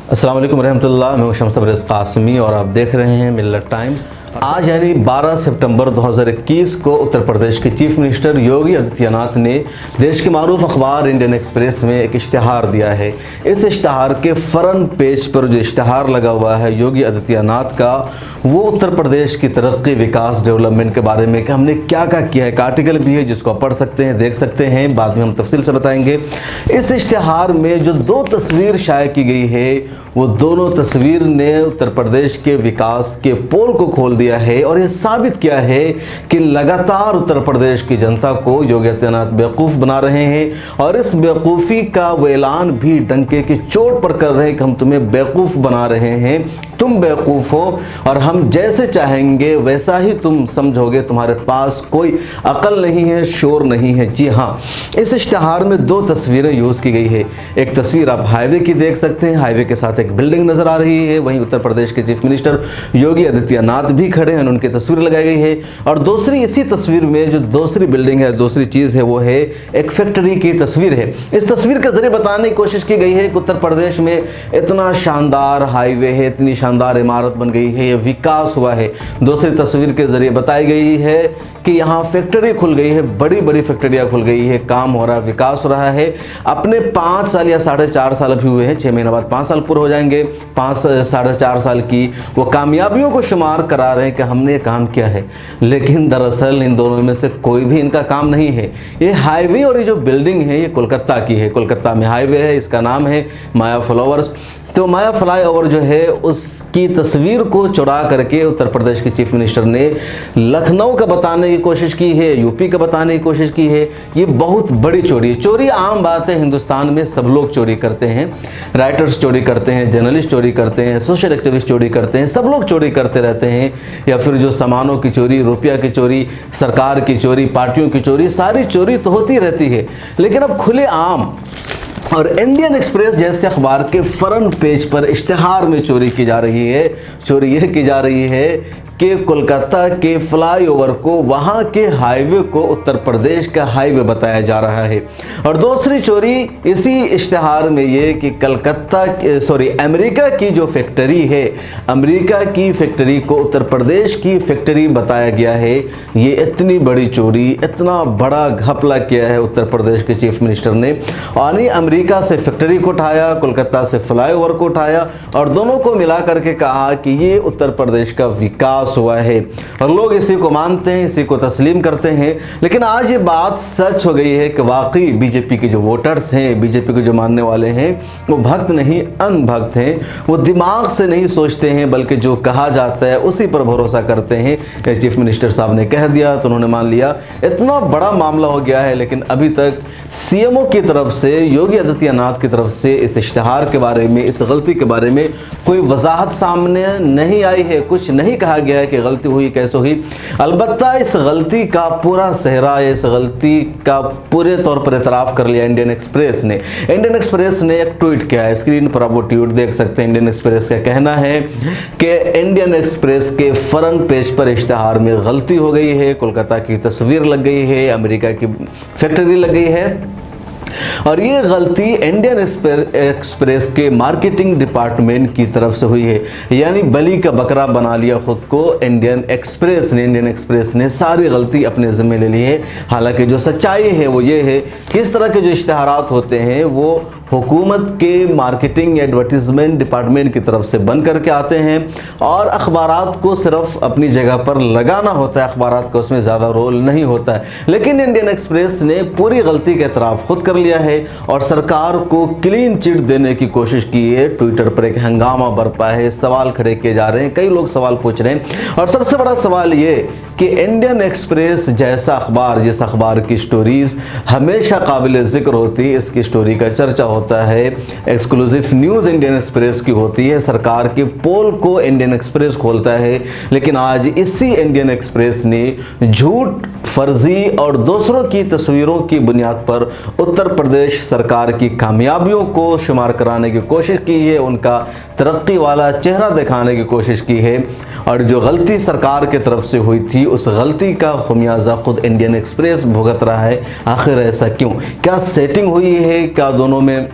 अस्सलाम वालेकुम रहमतुल्लाह। मैं शम्स तबरेज़ कासमी और आप देख रहे हैं मिल्लत टाइम्स। आज यानी 12 सितंबर 2021 को उत्तर प्रदेश के चीफ मिनिस्टर योगी आदित्यनाथ ने देश के मारूफ अखबार इंडियन एक्सप्रेस में एक इश्तिहार दिया है। इस इश्तिहार के फ्रंट पेज पर जो इश्तिहार लगा हुआ है योगी आदित्यनाथ का, वो उत्तर प्रदेश की तरक्की, विकास, डेवलपमेंट के बारे में कि हमने क्या क्या किया है। एक आर्टिकल भी है जिसको आप पढ़ सकते हैं, देख सकते हैं, बाद में हम तफसील से बताएंगे। इस इश्तिहार में जो दो तस्वीर शाये की गई है, वो दोनों तस्वीर ने उत्तर प्रदेश के विकास के पोल को खोल दिया है और ये साबित किया है कि लगातार उत्तर प्रदेश की जनता को योगी आदित्यनाथ बेवकूफ़ बना रहे हैं और इस बेवकूफ़ी का वो ऐलान भी डंके की चोट पर कर रहे हैं कि हम तुम्हें बेवकूफ़ बना रहे हैं, तुम बेवकूफ़ हो और हम जैसे चाहेंगे वैसा ही तुम समझोगे, तुम्हारे पास कोई अकल नहीं है, शोर नहीं है। जी हाँ, इस इश्तिहार में दो तस्वीरें यूज़ की गई है। एक तस्वीर आप हाईवे की देख सकते हैं, हाईवे के साथ एक बिल्डिंग नज़र आ रही है, वहीं उत्तर प्रदेश के चीफ मिनिस्टर योगी आदित्यनाथ भी खड़े हैं, उनकी तस्वीर लगाई गई है। और दूसरी इसी तस्वीर में जो दूसरी बिल्डिंग है, दूसरी चीज़ है, वो है एक फैक्ट्री की तस्वीर है। इस तस्वीर के ज़रिए बताने की कोशिश की गई है कि उत्तर प्रदेश में इतना शानदार हाईवे है, इतनी शानदार इमारत बन गई है, ये विकास हुआ है। दूसरी तस्वीर के ज़रिए बताई गई है कि यहाँ फैक्ट्री खुल गई है, बड़ी बड़ी फैक्ट्रियाँ खुल गई है, काम हो रहा है, विकास हो रहा है। अपने 5 साल या 4.5 साल अभी हुए हैं, 6 महीने बाद 5 साल पूरे हो जाएंगे। 5-4.5 साल की वो कामयाबियों को शुमार करा रहे हैं कि हमने काम किया है, लेकिन दरअसल इन दोनों में से कोई भी इनका काम नहीं है। ये हाईवे और ये जो बिल्डिंग है ये कोलकाता की है, कोलकाता में हाईवे है, इसका नाम है माया फ्लाईओवर्स। तो माया फ्लाईओवर जो है उसकी तस्वीर को चुरा करके उत्तर प्रदेश के चीफ मिनिस्टर ने लखनऊ का बताने की कोशिश की है, यूपी का बताने की कोशिश की है। ये बहुत बड़ी चोरी है। चोरी आम बात है, हिंदुस्तान में सब लोग चोरी करते हैं, राइटर्स चोरी करते हैं, जर्नलिस्ट चोरी करते हैं, सोशल एक्टिविस्ट चोरी करते हैं, सब लोग चोरी करते रहते हैं। या फिर जो सामानों की चोरी, रुपया की चोरी, सरकार की चोरी, पार्टियों की चोरी, सारी चोरी तो होती रहती है। लेकिन अब खुले आम और इंडियन एक्सप्रेस जैसे अखबार के फ्रंट पेज पर इश्तिहार में चोरी की जा रही है। चोरी यह की जा रही है कि कोलकाता के फ्लाईओवर को, वहाँ के हाईवे को उत्तर प्रदेश का हाईवे बताया जा रहा है। और दूसरी चोरी इसी इश्तिहार में ये कि अमेरिका की जो फैक्ट्री है, अमेरिका की फैक्ट्री को उत्तर प्रदेश की फैक्ट्री बताया गया है। ये इतनी बड़ी चोरी, इतना बड़ा घपला किया है उत्तर प्रदेश के चीफ मिनिस्टर ने। और अमेरिका से फैक्ट्री को उठाया, कोलकाता से फ्लाईओवर को उठाया और दोनों को मिला करके कहा कि ये उत्तर प्रदेश का विकास हुआ है। और लोग इसी को मानते हैं, इसी को तस्लीम करते हैं। लेकिन आज ये बात सच हो गई है कि वाकई बीजेपी के जो वोटर्स हैं, बीजेपी के जो मानने वाले हैं, वो भक्त नहीं अनभक्त हैं। वो दिमाग से नहीं सोचते हैं, बल्कि जो कहा जाता है उसी पर भरोसा करते हैं। चीफ मिनिस्टर साहब ने कह दिया तो उन्होंने मान लिया। इतना बड़ा मामला हो गया है, लेकिन अभी तक सीएमओ की तरफ से, योगी आदित्यनाथ की तरफ से इस इश्तिहार के बारे में, इस गलती के बारे में कोई वजाहत सामने नहीं आई है। कुछ नहीं कहा गया है कि गलती हुई, कैसे हुई। अलबत्ता इस गलती का पूरा सेहरा, इस गलती का पूरे तौर पर एतराफ़ कर लिया इंडियन एक्सप्रेस ने। इंडियन एक्सप्रेस ने एक ट्वीट किया है, स्क्रीन पर आप वो ट्वीट देख सकते हैं। इंडियन एक्सप्रेस का कहना है कि इंडियन एक्सप्रेस के फ्रंट पेज पर इश्तिहार में गलती हो गई है, कोलकाता की तस्वीर लग गई है, अमेरिका की फैक्ट्री लग गई है। और ये गलती इंडियन एक्सप्रेस के मार्केटिंग डिपार्टमेंट की तरफ से हुई है। यानी बलि का बकरा बना लिया खुद को इंडियन एक्सप्रेस ने सारी गलती अपने ज़िम्मे ले ली है। हालांकि जो सच्चाई है वो ये है कि इस तरह के जो इश्तिहारात होते हैं वो हुकूमत के मार्केटिंग एडवर्टीज़मेंट डिपार्टमेंट की तरफ से बन करके आते हैं और अखबारात को सिर्फ अपनी जगह पर लगाना होता है, अखबारात का उसमें ज़्यादा रोल नहीं होता है। लेकिन इंडियन एक्सप्रेस ने पूरी गलती का एतराफ़ खुद कर लिया है और सरकार को क्लीन चिट देने की कोशिश की है। ट्विटर पर एक हंगामा बरपा है, सवाल खड़े किए जा रहे हैं, कई लोग सवाल पूछ रहे हैं। और सबसे बड़ा सवाल ये कि इंडियन एक्सप्रेस जैसा अखबार, जिस अखबार की स्टोरीज़ हमेशा काबिल ज़िक्र होती है, इसकी स्टोरी का चर्चा होता है, एक्सक्लूसिव न्यूज़ इंडियन एक्सप्रेस की होती है, सरकार के पोल को इंडियन एक्सप्रेस खोलता है। लेकिन आज इसी इंडियन एक्सप्रेस ने झूठ, फर्जी और दूसरों की तस्वीरों की बुनियाद पर उत्तर प्रदेश सरकार की कामयाबियों को शुमार कराने की कोशिश की है, उनका तरक्की वाला चेहरा दिखाने की कोशिश की है। और जो गलती सरकार की तरफ से हुई थी, उस गलती का खुमियाजा खुद इंडियन एक्सप्रेस भुगत रहा है। आखिर ऐसा क्यों? क्या सेटिंग हुई है? क्या दोनों में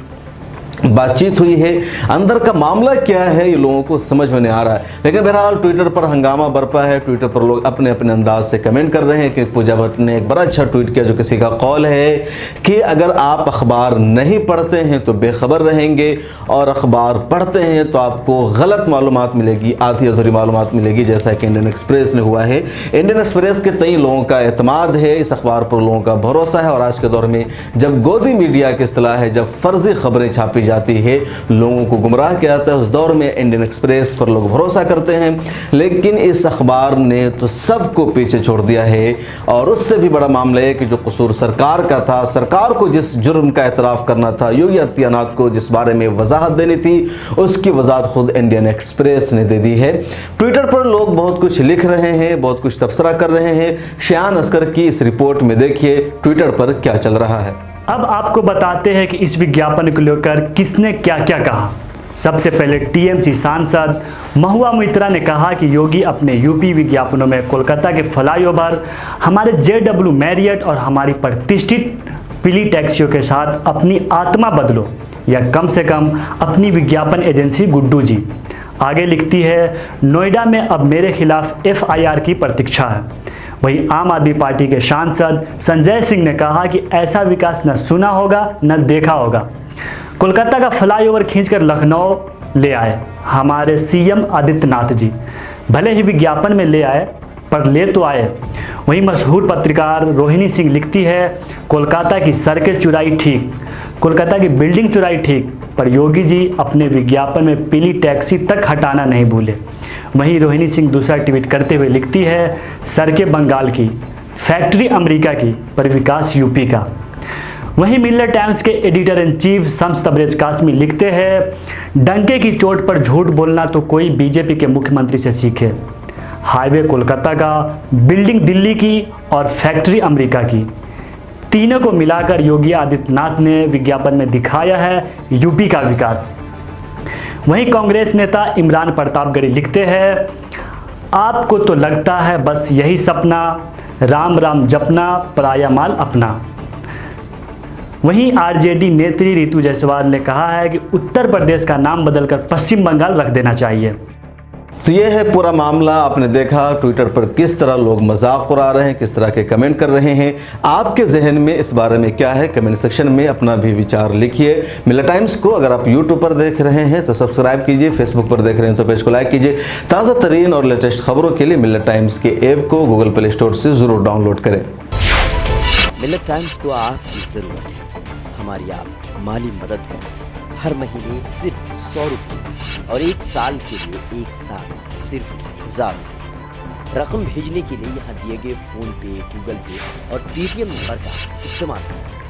बातचीत हुई है। अंदर का मामला क्या है ये लोगों को समझ में नहीं आ रहा है, लेकिन बहरहाल ट्विटर पर हंगामा बरपा है। ट्विटर पर लोग अपने अपने अंदाज से कमेंट कर रहे हैं कि पूजा भट्ट ने एक बड़ा अच्छा ट्वीट किया, जो किसी का कौल है कि अगर आप अखबार नहीं पढ़ते हैं तो बेखबर रहेंगे, और अखबार पढ़ते हैं तो आपको गलत मालूमात मिलेगी, आधी अधूरी मालूमात मिलेगी, जैसा कि इंडियन एक्सप्रेस ने हुआ है। इंडियन एक्सप्रेस के कई लोगों का एतमाद है, इस अखबार पर लोगों का भरोसा है। और आज के दौर में जब गोदी मीडिया की इस्तिलाह है, जब फर्जी खबरें छापी जाती है, लोगों को गुमराह किया जाता है, उस दौर में इंडियन एक्सप्रेस पर लोग भरोसा करते हैं। लेकिन इस अखबार ने तो सबको पीछे छोड़ दिया है। और उससे भी बड़ा मामला है कि जो कसूर सरकार का था, सरकार को जिस जुर्म का एतराफ़ करना था, योगी आदित्यनाथ को जिस बारे में वजाहत देनी थी, उसकी वजाहत खुद इंडियन एक्सप्रेस ने दे दी है। ट्विटर पर लोग बहुत कुछ लिख रहे हैं, बहुत कुछ तबसरा कर रहे हैं। शान असगर की इस रिपोर्ट में देखिए ट्विटर पर क्या चल रहा है। अब आपको बताते हैं कि इस विज्ञापन को लेकर किसने क्या क्या कहा। सबसे पहले टीएमसी सांसद महुआ मोइत्रा ने कहा कि योगी अपने यूपी विज्ञापनों में कोलकाता के फ्लाईओवर, हमारे जेडब्ल्यू मैरियट और हमारी प्रतिष्ठित पीली टैक्सियों के साथ अपनी आत्मा बदलो, या कम से कम अपनी विज्ञापन एजेंसी गुड्डू जी। आगे लिखती है, नोएडा में अब मेरे खिलाफ एफआईआर की प्रतीक्षा है। वहीं आम आदमी पार्टी के सांसद संजय सिंह ने कहा कि ऐसा विकास न सुना होगा न देखा होगा। कोलकाता का फ्लाईओवर खींचकर लखनऊ ले आए हमारे सीएम आदित्यनाथ जी। भले ही विज्ञापन में ले आए, पर ले तो आए। वहीं मशहूर पत्रकार रोहिणी सिंह लिखती है, कोलकाता की सड़कें चुराई ठीक, कोलकाता की बिल्डिंग चुराई ठीक, पर योगी जी अपने विज्ञापन में पीली टैक्सी तक हटाना नहीं भूले। वहीं रोहिणी सिंह दूसरा ट्वीट करते हुए लिखती है, सड़कें बंगाल की, फैक्ट्री अमेरिका की, पर विकास यूपी का। वहीं मिलर टाइम्स के editor in chief Shams Tabrez Qasmi लिखते हैं, डंके की चोट पर झूठ बोलना तो कोई बीजेपी के मुख्यमंत्री से सीखे। हाईवे कोलकाता का, बिल्डिंग दिल्ली की और फैक्ट्री अमेरिका की, तीनों को मिलाकर योगी आदित्यनाथ ने विज्ञापन में दिखाया है यूपी का विकास। वहीं कांग्रेस नेता इमरान प्रतापगढ़ी लिखते हैं, आपको तो लगता है बस यही सपना, राम राम जपना, पराया माल अपना। वहीं आरजेडी नेत्री रितु जायसवाल ने कहा है कि उत्तर प्रदेश का नाम बदलकर पश्चिम बंगाल रख देना चाहिए। तो ये है पूरा मामला। आपने देखा ट्विटर पर किस तरह लोग मजाक उड़ा रहे हैं, किस तरह के कमेंट कर रहे हैं। आपके जहन में इस बारे में क्या है, कमेंट सेक्शन में अपना भी विचार लिखिए। मिलर टाइम्स को अगर आप यूट्यूब पर देख रहे हैं तो सब्सक्राइब कीजिए, फेसबुक पर देख रहे हैं तो पेज को लाइक कीजिए। ताज़ा तरीन और लेटेस्ट खबरों के लिए मिलर टाइम्स के ऐप को गूगल प्ले स्टोर से ज़रूर डाउनलोड करें। मिलर टाइम्स को आपकी ज़रूरत है, हमारी आप माली मदद करें। हर महीने सिर्फ 100 रुपये और 1 साल के लिए 1 साल सिर्फ 1000 रुपये। रकम भेजने के लिए यहाँ दिए गए फ़ोन पे, गूगल पे और पेटीएम नंबर का इस्तेमाल कर सकते हैं।